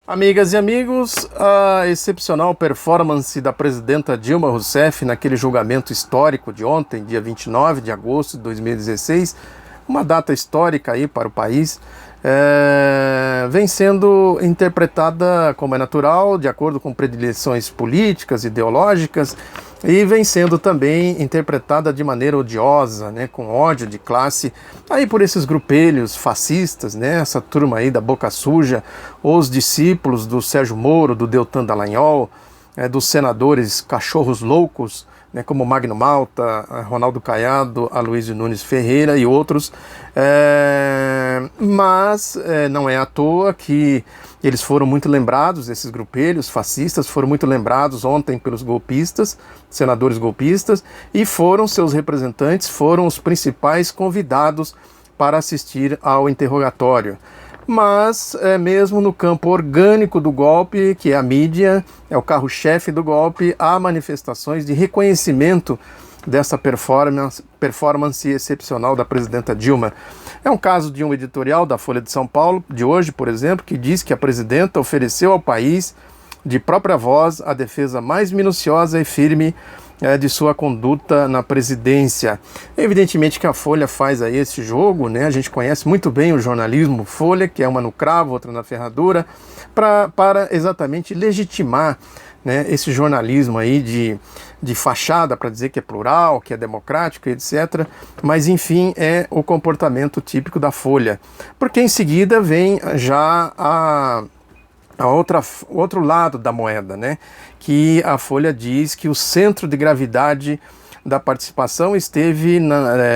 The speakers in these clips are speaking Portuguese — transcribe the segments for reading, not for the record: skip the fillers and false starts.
Amigas e amigos, a excepcional performance da presidenta Dilma Rousseff naquele julgamento histórico de ontem, dia 29 de agosto de 2016, uma data histórica aí para o país, vem sendo interpretada como é natural, de acordo com predileções políticas, ideológicas, e vem sendo também interpretada de maneira odiosa, né, com ódio de classe, aí por esses grupelhos fascistas, né, essa turma aí da boca suja, os discípulos do Sérgio Moro, do Deltan Dallagnol, dos senadores cachorros loucos, né, como Magno Malta, Ronaldo Caiado, Aloysio Nunes Ferreira e outros, mas não é à toa que eles foram muito lembrados, esses grupelhos fascistas foram muito lembrados ontem pelos golpistas, senadores golpistas, e seus representantes foram os principais convidados para assistir ao interrogatório. Mas mesmo no campo orgânico do golpe, que é a mídia, é o carro-chefe do golpe, há manifestações de reconhecimento dessa performance excepcional da presidenta Dilma. É um caso de um editorial da Folha de São Paulo, de hoje, por exemplo, que diz que a presidenta ofereceu ao país, de própria voz, a defesa mais minuciosa e firme de sua conduta na presidência. Evidentemente que a Folha faz aí esse jogo, né? A gente conhece muito bem o jornalismo Folha, que é uma no cravo, outra na ferradura, para exatamente legitimar, né, esse jornalismo aí de fachada para dizer que é plural, que é democrático, etc. Mas enfim, é o comportamento típico da Folha. Porque em seguida vem já o outro lado da moeda, né? Que a Folha diz que o centro de gravidade da participação esteve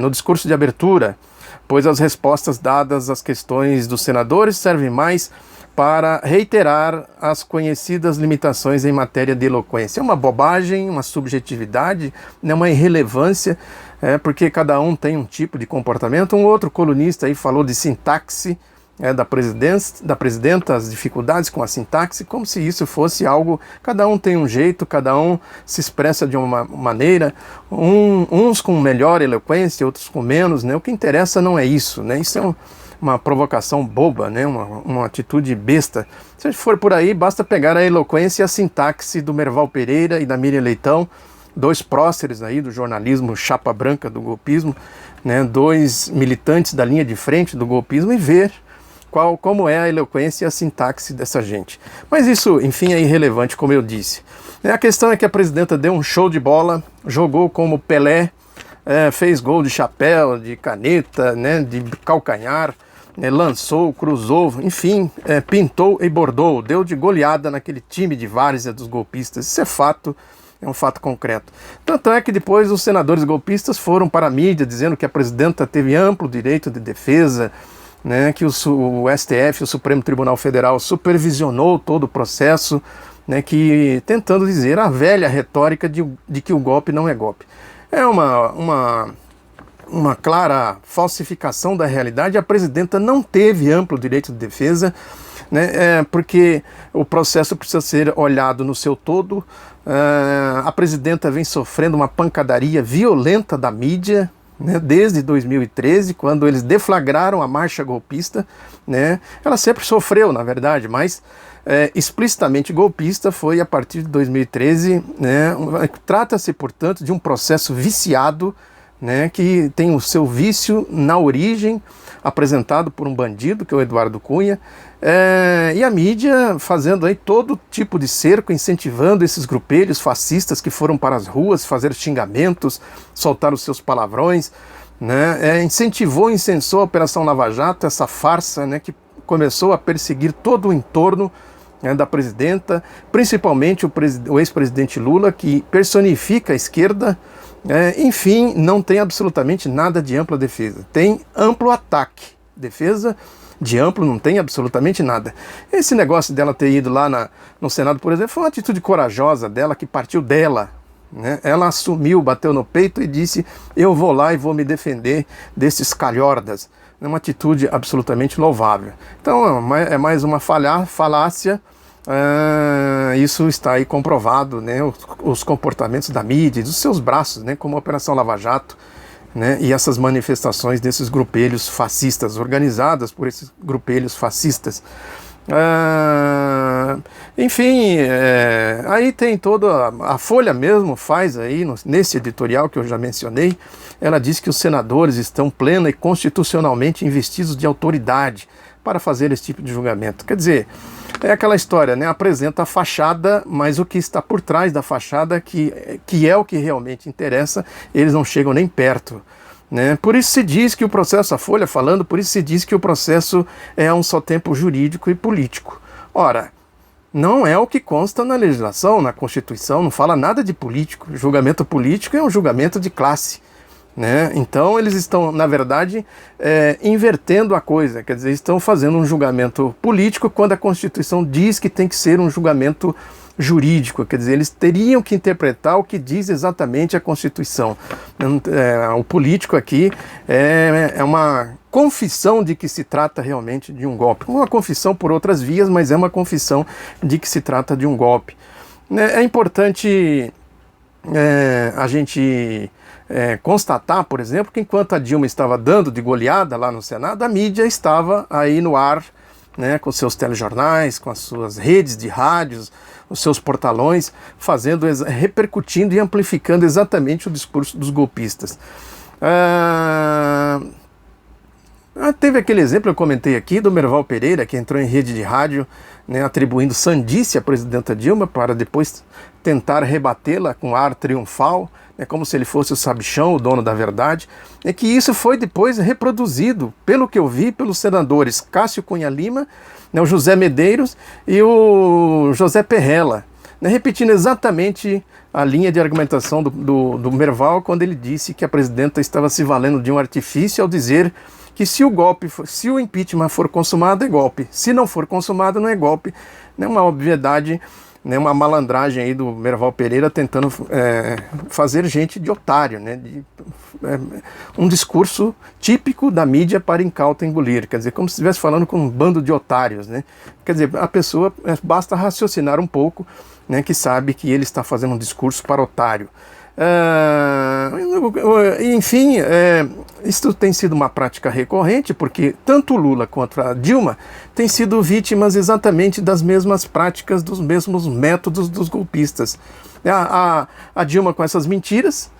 no discurso de abertura, pois as respostas dadas às questões dos senadores servem mais para reiterar as conhecidas limitações em matéria de eloquência. É uma bobagem, uma subjetividade, né, uma irrelevância, porque cada um tem um tipo de comportamento. Um outro colunista aí falou de sintaxe, da presidenta, as dificuldades com a sintaxe, como se isso fosse algo, cada um tem um jeito, cada um se expressa de uma maneira, uns com melhor eloquência, outros com menos, né? O que interessa não é isso, né? Isso é uma provocação boba, né? Uma atitude besta. Se a gente for por aí, basta pegar a eloquência e a sintaxe do Merval Pereira e da Miriam Leitão, dois próceres aí do jornalismo chapa branca do golpismo, né? Dois militantes da linha de frente do golpismo, e ver como é a eloquência e a sintaxe dessa gente. Mas isso, enfim, é irrelevante, como eu disse. A questão é que a presidenta deu um show de bola, jogou como Pelé, fez gol de chapéu, de caneta, né, de calcanhar, lançou, cruzou, enfim, pintou e bordou, deu de goleada naquele time de várzea dos golpistas. Isso é fato, é um fato concreto. Tanto é que depois os senadores golpistas foram para a mídia dizendo que a presidenta teve amplo direito de defesa, né, que o STF, o Supremo Tribunal Federal, supervisionou todo o processo, né, tentando dizer a velha retórica de que o golpe não é golpe. É uma clara falsificação da realidade. A presidenta não teve amplo direito de defesa, né, porque o processo precisa ser olhado no seu todo. A presidenta vem sofrendo uma pancadaria violenta da mídia, né, desde 2013, quando eles deflagraram a marcha golpista, né? Ela sempre sofreu, na verdade, mas explicitamente golpista foi a partir de 2013, né? Trata-se, portanto, de um processo viciado, né, que tem o seu vício na origem, apresentado por um bandido, que é o Eduardo Cunha, e a mídia fazendo aí todo tipo de cerco, incentivando esses grupelhos fascistas que foram para as ruas fazer xingamentos, soltar os seus palavrões, né, incentivou e incensou a Operação Lava Jato, essa farsa, né, que começou a perseguir todo o entorno, né, da presidenta, principalmente o ex-presidente Lula, que personifica a esquerda. Enfim, não tem absolutamente nada de ampla defesa, tem amplo ataque. Defesa de amplo não tem absolutamente nada. Esse negócio dela ter ido lá no Senado, por exemplo, foi uma atitude corajosa dela, que partiu dela, né? Ela assumiu, bateu no peito e disse: eu vou lá e vou me defender desses calhordas. É uma atitude absolutamente louvável. Então é mais uma falácia. Isso está aí comprovado, né, os comportamentos da mídia e dos seus braços, né, como a Operação Lava Jato, né, e essas manifestações desses grupelhos fascistas, organizadas por esses grupelhos fascistas. Enfim, aí tem toda a Folha mesmo faz aí, nesse editorial que eu já mencionei, ela diz que os senadores estão plena e constitucionalmente investidos de autoridade para fazer esse tipo de julgamento. Quer dizer, é aquela história, né? Apresenta a fachada, mas o que está por trás da fachada, que é o que realmente interessa, eles não chegam nem perto, né? Por isso se diz que o processo, a Folha falando, por isso se diz que o processo é a um só tempo jurídico e político. Ora, não é o que consta na legislação, na Constituição, não fala nada de político. O julgamento político é um julgamento de classe, né? Então eles estão, na verdade, invertendo a coisa, quer dizer, estão fazendo um julgamento político quando a Constituição diz que tem que ser um julgamento jurídico, quer dizer, eles teriam que interpretar o que diz exatamente a Constituição. O político aqui é uma confissão de que se trata realmente de um golpe. Uma confissão por outras vias, mas é uma confissão de que se trata de um golpe. É importante a gente constatar, por exemplo, que enquanto a Dilma estava dando de goleada lá no Senado, a mídia estava aí no ar, né, com seus telejornais, com as suas redes de rádios, os seus portalões, repercutindo e amplificando exatamente o discurso dos golpistas. Teve aquele exemplo, eu comentei aqui, do Merval Pereira, que entrou em rede de rádio, né, atribuindo sandice à presidenta Dilma, para depois tentar rebatê-la com ar triunfal, como se ele fosse o sabichão, o dono da verdade. É que isso foi depois reproduzido, pelo que eu vi, pelos senadores Cássio Cunha Lima, o José Medeiros e o José Perrella, repetindo exatamente a linha de argumentação do Merval, quando ele disse que a presidenta estava se valendo de um artifício ao dizer que se o impeachment for consumado, é golpe. Se não for consumado, não é golpe. É uma obviedade, né, uma malandragem aí do Merval Pereira tentando fazer gente de otário, né, um discurso típico da mídia para incauto engolir, quer dizer, como se estivesse falando com um bando de otários, né? Quer dizer, a pessoa basta raciocinar um pouco, né, que sabe que ele está fazendo um discurso para otário. Enfim, isso tem sido uma prática recorrente, porque tanto o Lula quanto a Dilma têm sido vítimas exatamente das mesmas práticas, dos mesmos métodos dos golpistas. A Dilma com essas mentiras,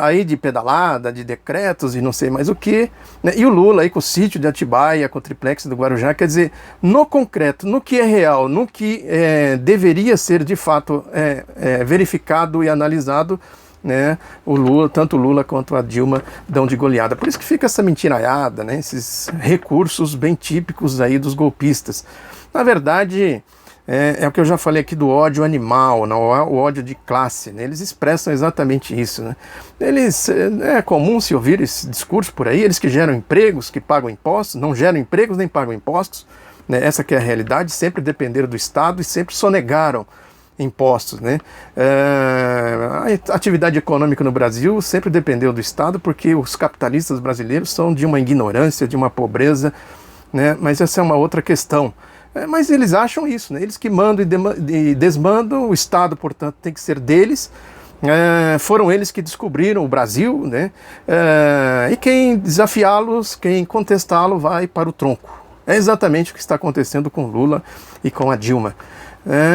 aí de pedalada, de decretos e não sei mais o que, né? E o Lula aí com o sítio de Atibaia, com o triplex do Guarujá. Quer dizer, no concreto, no que é real, no que deveria ser de fato verificado e analisado, né, tanto o Lula quanto a Dilma dão de goleada. Por isso que fica essa mentiraiada, né, esses recursos bem típicos aí dos golpistas. Na verdade, é o que eu já falei aqui do ódio animal, não, o ódio de classe, né? Eles expressam exatamente isso, né? É comum se ouvir esse discurso por aí, eles que geram empregos, que pagam impostos, não geram empregos nem pagam impostos, né? Essa que é a realidade, sempre dependeram do Estado e sempre sonegaram impostos, né? A atividade econômica no Brasil sempre dependeu do Estado, porque os capitalistas brasileiros são de uma ignorância, de uma pobreza, né? Mas essa é uma outra questão. Mas eles acham isso, né? Eles que mandam e desmandam, o Estado, portanto, tem que ser deles. Foram eles que descobriram o Brasil, né? E quem desafiá-los, quem contestá-lo, vai para o tronco. É exatamente o que está acontecendo com Lula e com a Dilma.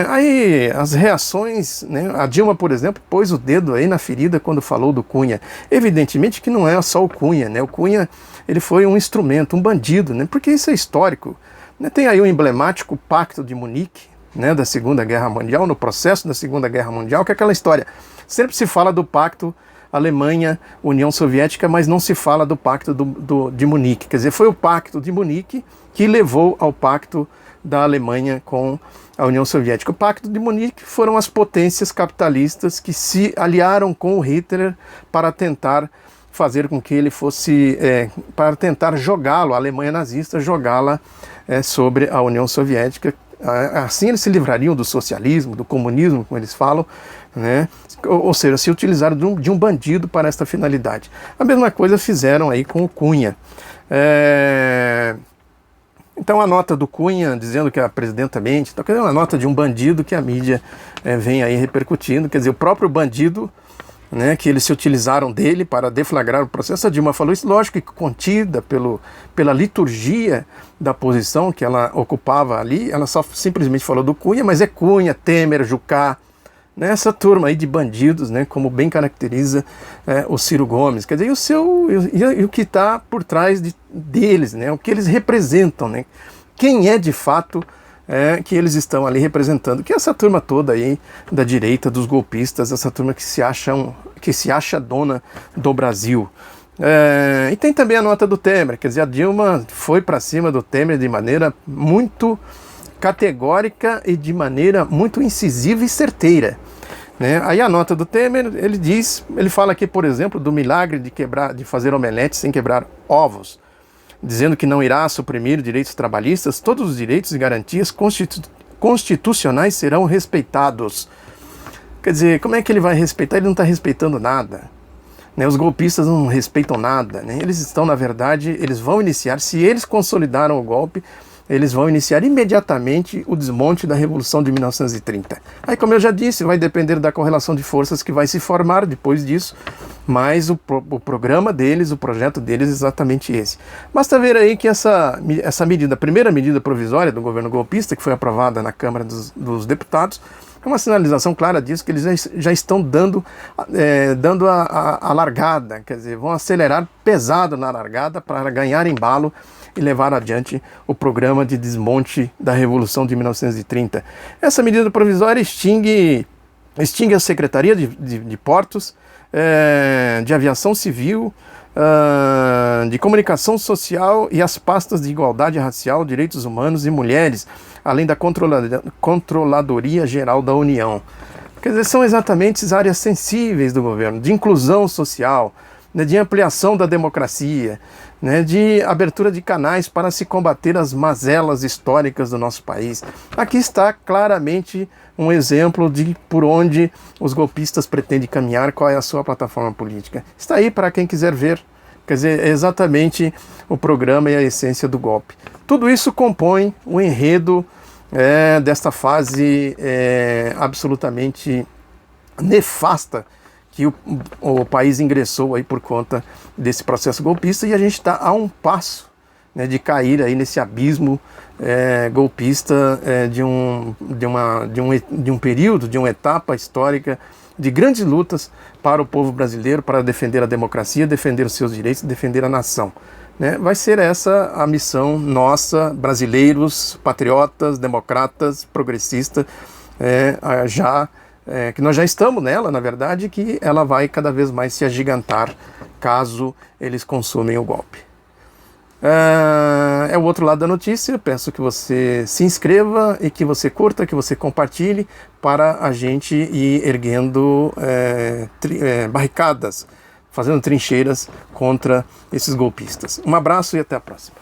Aí as reações, né? A Dilma, por exemplo, pôs o dedo aí na ferida quando falou do Cunha. Evidentemente que não é só o Cunha, né? O Cunha, ele foi um instrumento, um bandido, né? Porque isso é histórico. Tem aí o emblemático Pacto de Munique, né, da Segunda Guerra Mundial, no processo da Segunda Guerra Mundial, que é aquela história. Sempre se fala do Pacto Alemanha-União Soviética, mas não se fala do Pacto de Munique. Quer dizer, foi o Pacto de Munique que levou ao Pacto da Alemanha com a União Soviética. O Pacto de Munique foram as potências capitalistas que se aliaram com o Hitler para tentar fazer com que ele fosse, para tentar jogá-lo, a Alemanha nazista, jogá-la sobre a União Soviética. Assim eles se livrariam do socialismo, do comunismo, como eles falam, né? Ou seja, se utilizaram de um bandido para esta finalidade. A mesma coisa fizeram aí com o Cunha. Então a nota do Cunha dizendo que a presidenta mente, é uma nota de um bandido que a mídia vem aí repercutindo. Quer dizer, o próprio bandido né, que eles se utilizaram dele para deflagrar o processo. A Dilma falou isso, lógico que contida pela liturgia da posição que ela ocupava ali. Ela só simplesmente falou do Cunha, mas é Cunha, Temer, Jucá, né, essa turma aí de bandidos, né, como bem caracteriza o Ciro Gomes. Quer dizer, e o que está por trás deles, né, o que eles representam, né, quem é de fato que eles estão ali representando, que é essa turma toda aí da direita, dos golpistas, essa turma que se acha dona do Brasil. E tem também a nota do Temer, quer dizer, a Dilma foi para cima do Temer de maneira muito categórica e de maneira muito incisiva e certeira, né? Aí a nota do Temer, ele fala aqui, por exemplo, do milagre de fazer omelete sem quebrar ovos, dizendo que não irá suprimir direitos trabalhistas, todos os direitos e garantias constitucionais serão respeitados. Quer dizer, como é que ele vai respeitar? Ele não está respeitando nada, né? Os golpistas não respeitam nada, né? Eles estão, na verdade, eles vão iniciar, se eles consolidaram o golpe, eles vão iniciar imediatamente o desmonte da Revolução de 1930. Aí, como eu já disse, vai depender da correlação de forças que vai se formar depois disso, mas o programa deles, o projeto deles é exatamente esse. Basta ver aí que essa medida, a primeira medida provisória do governo golpista, que foi aprovada na Câmara dos Deputados, é uma sinalização clara disso, que eles já estão dando a largada, quer dizer, vão acelerar pesado na largada para ganhar embalo e levar adiante o programa de desmonte da Revolução de 1930. Essa medida provisória extingue a Secretaria de Portos, de Aviação Civil, de Comunicação Social e as pastas de Igualdade Racial, Direitos Humanos e Mulheres, além da Controladoria Geral da União. Quer dizer, são exatamente as áreas sensíveis do governo, de inclusão social, né, de ampliação da democracia, né, de abertura de canais para se combater as mazelas históricas do nosso país. Aqui está claramente um exemplo de por onde os golpistas pretendem caminhar, qual é a sua plataforma política. Está aí para quem quiser ver. Quer dizer, é exatamente o programa e a essência do golpe. Tudo isso compõe o enredo desta fase absolutamente nefasta que o país ingressou aí por conta desse processo golpista, e a gente está a um passo, né, de cair aí nesse abismo golpista de um período, de uma etapa histórica de grandes lutas para o povo brasileiro, para defender a democracia, defender os seus direitos, defender a nação, né? Vai ser essa a missão nossa, brasileiros, patriotas, democratas, progressistas, que nós já estamos nela, na verdade, que ela vai cada vez mais se agigantar caso eles consumem o golpe. É o outro lado da notícia. Peço que você se inscreva e que você curta, que você compartilhe, para a gente ir erguendo barricadas, fazendo trincheiras contra esses golpistas. Um abraço e até a próxima.